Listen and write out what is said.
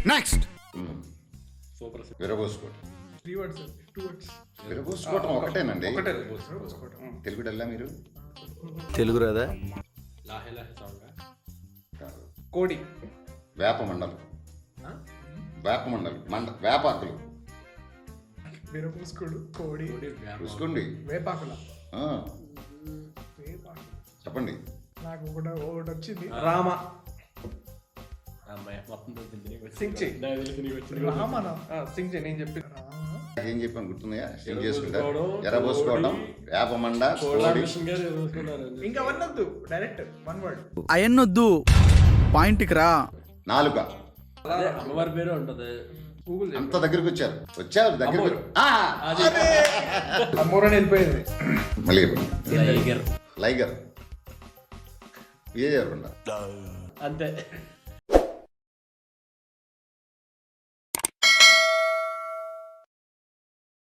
Next super. విరబోసుకోవటం. 3 words, 2 words. విరబోసుకోవటం ఒకటేనండి. ఒకటే తెలుగు డల్లా మీరు? తెలుగు రాదా? లాహే లాహే సాంగ్. కాదు. కోడి. వేప మండలం. వేప మండలం వేపాకులు. విరపూసుకుడు, కోడి, చూసుకోండి. వేపాకుల. ఆ, వేపాకులు. చెప్పండి. నాకు ఒకటి వచ్చింది. రామ. అమ్మాయి మొత్తం సింగ్ చెయ్యి. రామనా? సింగ్ చెయ్యి. నేను చెప్పి ఏం చెప్పాను గుర్తున్నాయా? ఏం చేసుకుంటారు? ఎర్రబోసుకోవటం, వేప మండ, కోడి. ఇంకా వన్నొద్దు, డైరెక్ట్ 1 word. అయన్నొద్దు, పాయింట్కి రా. నాలుక. అమ్మవారి పేరు ఉంటది. గూగుల్ అంత దగ్గరికి వచ్చారు దగ్గరికి. అమ్మోరని వెళ్ళిపోయింది. మళ్ళీ లైగర్. లైగర్. ఏ చెప్పండి. అంతే.